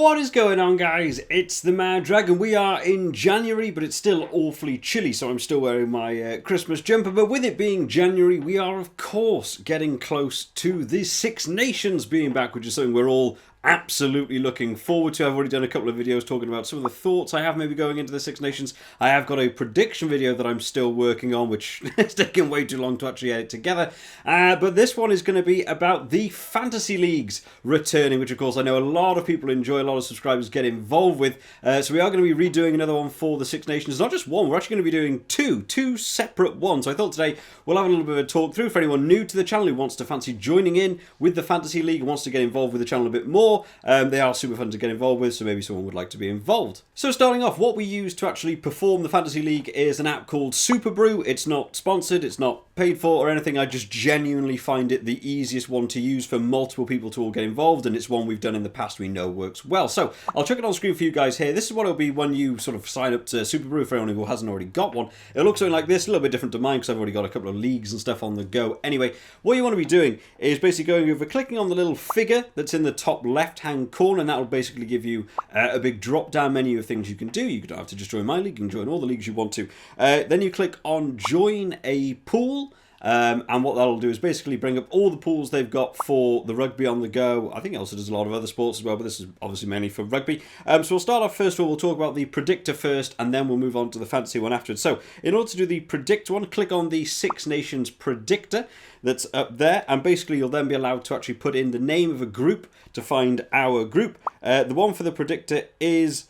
What is going on, guys? It's the Mad Dragon. We are in January, but it's still awfully chilly, so I'm still wearing my Christmas jumper. But with it being January, we are, of course, getting close to the Six Nations being back, which is something we're all absolutely looking forward to. I've already done a couple of videos talking about some of the thoughts I have maybe going into the Six Nations. I have got a prediction video that I'm still working on, which is taking way too long to actually edit together. But this one is going to be about the fantasy leagues returning, which of course I know a lot of people enjoy, a lot of subscribers get involved with. So we are going to be redoing another one for the Six Nations. Not just one, we're actually going to be doing two separate ones. So I thought today we'll have a little bit of a talk through for anyone new to the channel who wants to fancy joining in with the fantasy league and wants to get involved with the channel a bit more. They are super fun to get involved with, so maybe someone would like to be involved. So starting off, what we use to actually perform the fantasy league is an app called Superbru. It's not sponsored, it's not paid for or anything. I just genuinely find it the easiest one to use for multiple people to all get involved, and it's one we've done in the past we know works well. So I'll chuck it on screen for you guys here. This is what it'll be when you sort of sign up to Superbru, for anyone who hasn't already got one. It'll look something like this, a little bit different to mine because I've already got a couple of leagues and stuff on the go. Anyway, what you want to be doing is basically going over, clicking on the little figure that's in the top left-hand corner, and that will basically give you a big drop-down menu of things you can do. You don't have to just join my league, you can join all the leagues you want to. Then you click on Join a Pool. And what that'll do is basically bring up all the pools they've got for the rugby on the go. I think it also does a lot of other sports as well, but this is obviously mainly for rugby. So we'll start off first of all, we'll talk about the predictor first, and then we'll move on to the fantasy one afterwards. So in order to do the predictor one, click on the Six Nations predictor that's up there, and basically you'll then be allowed to actually put in the name of a group to find our group. The one for the predictor is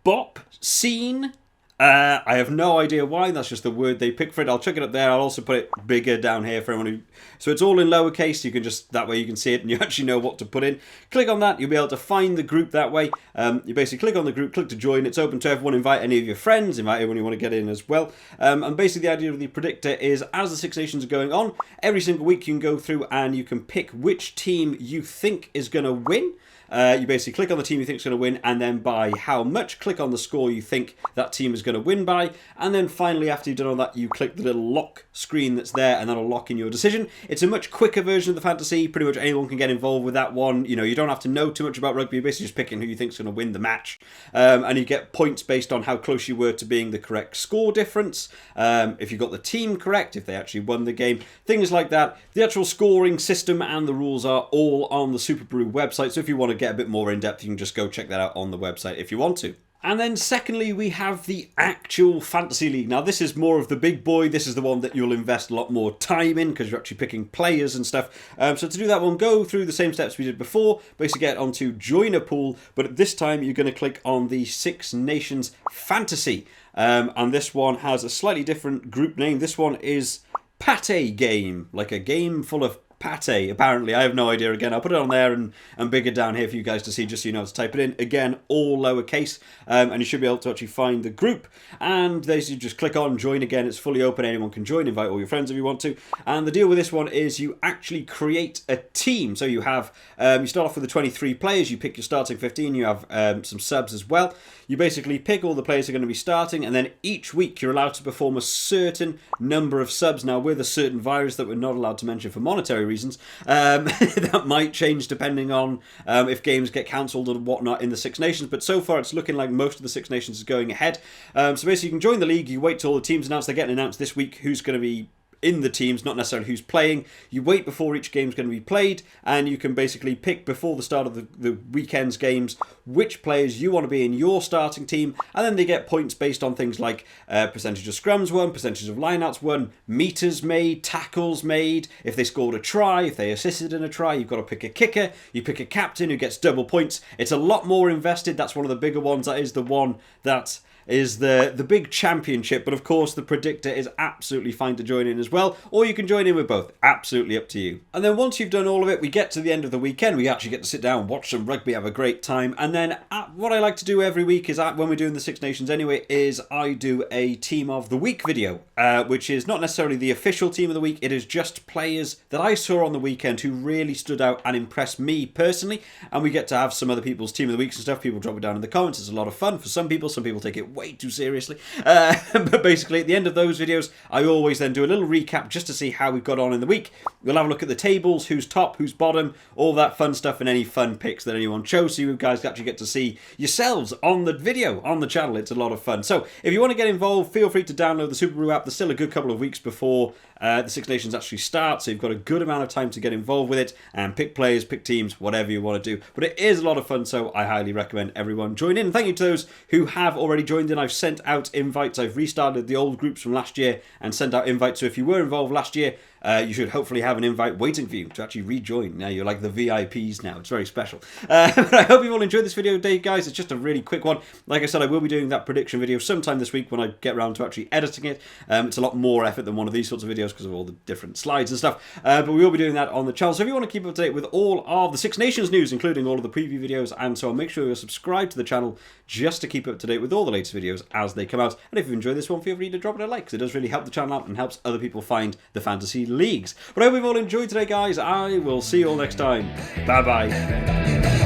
Bop Scene. I have no idea why, that's just the word they picked for it. I'll chuck it up there. I'll also put it bigger down here for anyone who... So it's all in lowercase, you can just... That way you can see it and you actually know what to put in. Click on that, you'll be able to find the group that way. You basically click on the group, click to join, it's open to everyone, invite any of your friends, invite anyone you want to get in as well. And basically the idea of the predictor is, as the Six Nations are going on, every single week you can go through and you can pick which team you think is going to win. You basically click on the team you think is going to win, and then by how much, click on the score you think that team is going to win by, and then finally after you've done all that you click the little lock screen that's there, and that'll lock in your decision. It's a much quicker version of the fantasy, pretty much anyone can get involved with that one. You know, you don't have to know too much about rugby, you're basically just picking who you think is going to win the match, and you get points based on how close you were to being the correct score difference, if you got the team correct, if they actually won the game, things like that. The actual scoring system and the rules are all on the Superbru website, so if you want to get a bit more in depth you can just go check that out on the website if you want to. And then secondly, we have the actual fantasy league. Now this is more of the big boy. This is the one that you'll invest a lot more time in because you're actually picking players and stuff. So to do that one, go through the same steps we did before. Basically get onto join a pool, but this time you're going to click on the Six Nations Fantasy. And this one has a slightly different group name. This one is Pate Game, like a game full of pate, apparently. I have no idea. Again, I'll put it on there and bigger down here for you guys to see, just so you know how to type it in. Again, all lowercase, and you should be able to actually find the group, and there you just click on join. Again, it's fully open, anyone can join, invite all your friends if you want to. And the deal with this one is you actually create a team. So you have, you start off with the 23 players, you pick your starting 15, you have some subs as well. You basically pick all the players who are going to be starting, and then each week you're allowed to perform a certain number of subs. Now, with a certain virus that we're not allowed to mention for monetary reasons, that might change depending on if games get cancelled or whatnot in the Six Nations, but so far it's looking like most of the Six Nations is going ahead. So basically you can join the league, you wait till all the teams announced, they're getting announced this week who's going to be in the teams, not necessarily who's playing. You wait before each game's going to be played, and you can basically pick before the start of the weekend's games which players you want to be in your starting team, and then they get points based on things like percentage of scrums won, percentage of lineouts won, meters made, tackles made, if they scored a try, if they assisted in a try. You've got to pick a kicker, you pick a captain who gets double points. It's a lot more invested. That's one of the bigger ones. That is the one that is the big championship, but of course the predictor is absolutely fine to join in as well, or you can join in with both, absolutely up to you. And then once you've done all of it, we get to the end of the weekend, we actually get to sit down, watch some rugby, have a great time, and then what I like to do every week is, when we're doing the Six Nations anyway, is I do a team of the week video, which is not necessarily the official team of the week, it is just players that I saw on the weekend who really stood out and impressed me personally, and we get to have some other people's team of the weeks and stuff. People drop it down in the comments, it's a lot of fun for some people take it way too seriously. But basically, at the end of those videos, I always then do a little recap just to see how we've got on in the week. We'll have a look at the tables, who's top, who's bottom, all that fun stuff, and any fun picks that anyone chose, so you guys actually get to see yourselves on the video, on the channel. It's a lot of fun. So if you want to get involved, feel free to download the Superbru app. There's still a good couple of weeks before the Six Nations actually start, so you've got a good amount of time to get involved with it and pick players, pick teams, whatever you want to do. But it is a lot of fun, so I highly recommend everyone join in. And thank you to those who have already joined in. I've sent out invites. I've restarted the old groups from last year and sent out invites. So if you were involved last year, you should hopefully have an invite waiting for you to actually rejoin. Now you're like the VIPs now. It's very special. But I hope you've all enjoyed this video today, guys. It's just a really quick one. Like I said, I will be doing that prediction video sometime this week when I get around to actually editing it. It's a lot more effort than one of these sorts of videos because of all the different slides and stuff. But we will be doing that on the channel. So if you want to keep up to date with all of the Six Nations news, including all of the preview videos and so on, make sure you're subscribed to the channel just to keep up to date with all the latest videos as they come out. And if you enjoyed this one, feel free to drop it a like, because it does really help the channel out and helps other people find the fantasy leagues. But I hope you've all enjoyed today, guys. I will see you all next time. Bye-bye.